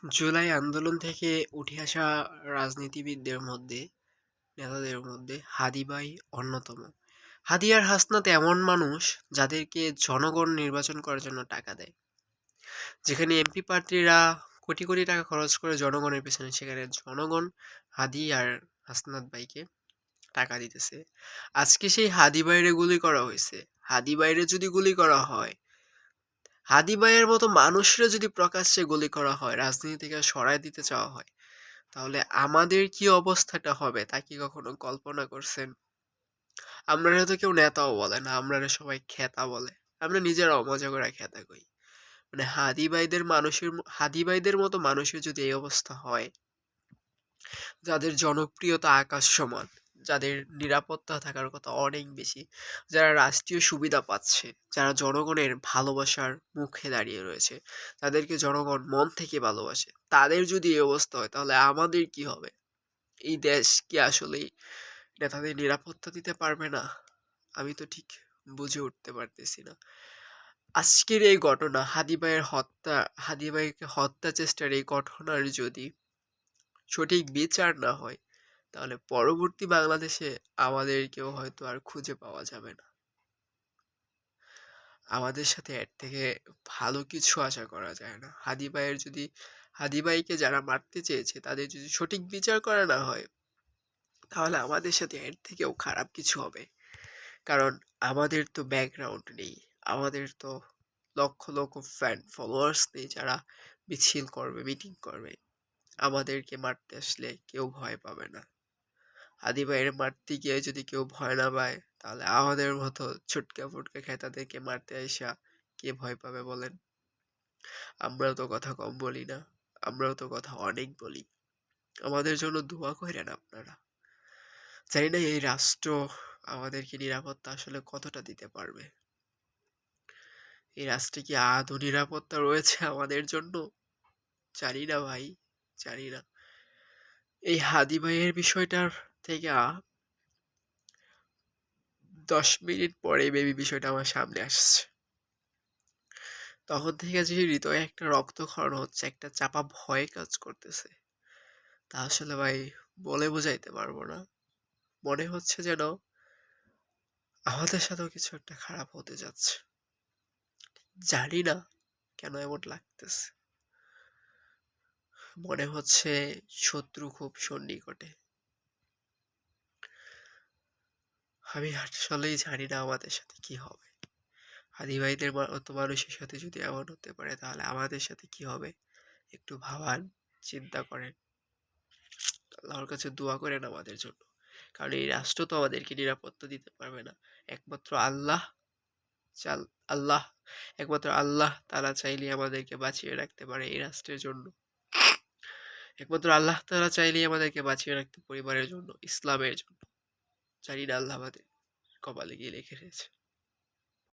জুলাই আন্দোলন থেকে উঠে আসা রাজনীতিবিদদের মধ্যে, নেতাদের মধ্যে হাদী ভাই অন্যতম। হাদী আর হাসনাত এমন মানুষ যাদেরকে জনগণ নির্বাচন করার জন্য টাকা দেয়। যেখানে এমপি প্রার্থীরা কোটি কোটি টাকা খরচ করে জনগণের পেছনে, সেখানে জনগণ হাদী আর হাসনাত ভাইকে টাকা দিতেছে। আজকে সেই হাদী ভাইরে গুলি করা হয়েছে। হাদী ভাইরে যদি গুলি করা হয়, হাদী ভাইয়ের মতো মানুষরা যদি প্রকাশ্যে গুলি করা হয়, রাজনীতি থেকে সরায় দিতে চাওয়া হয়, তাহলে আমাদের কি অবস্থাটা হবে তা কি কখনো কল্পনা করছেন? আপনারা তো কেউ নেতাও বলে না, আপনারা সবাই খেতা বলে। আমরা নিজেরাও মজা করে খেতা কই। মানে হাদী ভাইদের মতো মানুষের যদি এই অবস্থা হয়, যাদের জনপ্রিয়তা আকাশ সমান, যাদের নিরাপত্তা থাকার কথা অনেক বেশি, যারা রাষ্ট্রীয় সুবিধা পাচ্ছে, যারা জনগণের ভালোবাসার মুখে দাঁড়িয়ে রয়েছে, তাদেরকে জনগণ মন থেকে ভালোবাসে, তাদের যদি এই অবস্থা হয় তাহলে আমাদের কি হবে? এই দেশ কি আসলেই নেতাদের নিরাপত্তা দিতে পারবে না? আমি তো ঠিক বুঝে উঠতে পারতেছি না। আজকের এই ঘটনা, হাদি ভাইকে হত্যা চেষ্টার এই ঘটনার যদি সঠিক বিচার না হয়, তাহলে পরবর্তী বাংলাদেশে আমাদেরকেও হয়তো আর খুঁজে পাওয়া যাবে না। আমাদের সাথে এর থেকে ভালো কিছু আশা করা যায় না। হাদি ভাইকে যারা মারতে চেয়েছে তাদের যদি সঠিক বিচার করা না হয়, তাহলে আমাদের সাথে এর থেকেও খারাপ কিছু হবে। কারণ আমাদের তো ব্যাকগ্রাউন্ড নেই, আমাদের তো লক্ষ লক্ষ ফ্যান ফলোয়ার্স নেই যারা মিছিল করবে, মিটিং করবে। আমাদেরকে মারতে আসলে কেউ ভয় পাবে না। হাদি ভাইয়ের মারতে গিয়ে যদি কেউ ভয় না পায়, তাহলে আমাদের মতো ছুটকা ফুটকা খেতাদেরকে মারতে আইসা কে ভয় পাবে বলেন? আমরাও তো কথা কম বলি না, আমরাও তো কথা অনেক বলি। আমাদের জন্য দোয়া কইরেন আপনারা। জানি না এই রাষ্ট্র আমাদেরকে নিরাপত্তা আসলে কতটা দিতে পারবে। এই রাষ্ট্রে কি আদৌ নিরাপত্তা রয়েছে আমাদের জন্য? জানি না ভাই, জানি না। এই হাদি ভাইয়ের বিষয়টার থেকে 10 মিনিট পরে বেবি বিষয়টা আমার সামনে আসছে। তখন থেকে যে হৃদয়ে একটা রক্তক্ষরণ হচ্ছে, একটা চাপা ভয় কাজ করতেছে, তা আসলে ভাই বলে বোঝাইতে পারবো না। মনে হচ্ছে যেন আমাদের সাথেও কিছু একটা খারাপ হতে যাচ্ছে। জানি না কেন এমন লাগতেছে। মনে হচ্ছে শত্রু খুব সন্নিকটে। আমি আসলেই জানি না আমাদের সাথে কি হবে। হাদি ভাইদের মতো মানুষের সাথে যদি এমন হতে পারে, তাহলে আমাদের সাথে কি হবে? একটু ভাবান, চিন্তা করেন। আল্লাহর কাছে দোয়া করেন আমাদের জন্য। কারণ এই রাষ্ট্র তো আমাদেরকে নিরাপত্তা দিতে পারবে না। একমাত্র আল্লাহ চাল আল্লাহ একমাত্র আল্লাহ তাআলা চাইলেই আমাদেরকে বাঁচিয়ে রাখতে পারে এই রাষ্ট্রের জন্য। একমাত্র আল্লাহ তাআলা চাইলেই আমাদেরকে বাঁচিয়ে রাখতে পরিবারের জন্য, ইসলামের জন্য। জানি না আল্লাহ আমাদের কপালে কি লিখে রেখেছে।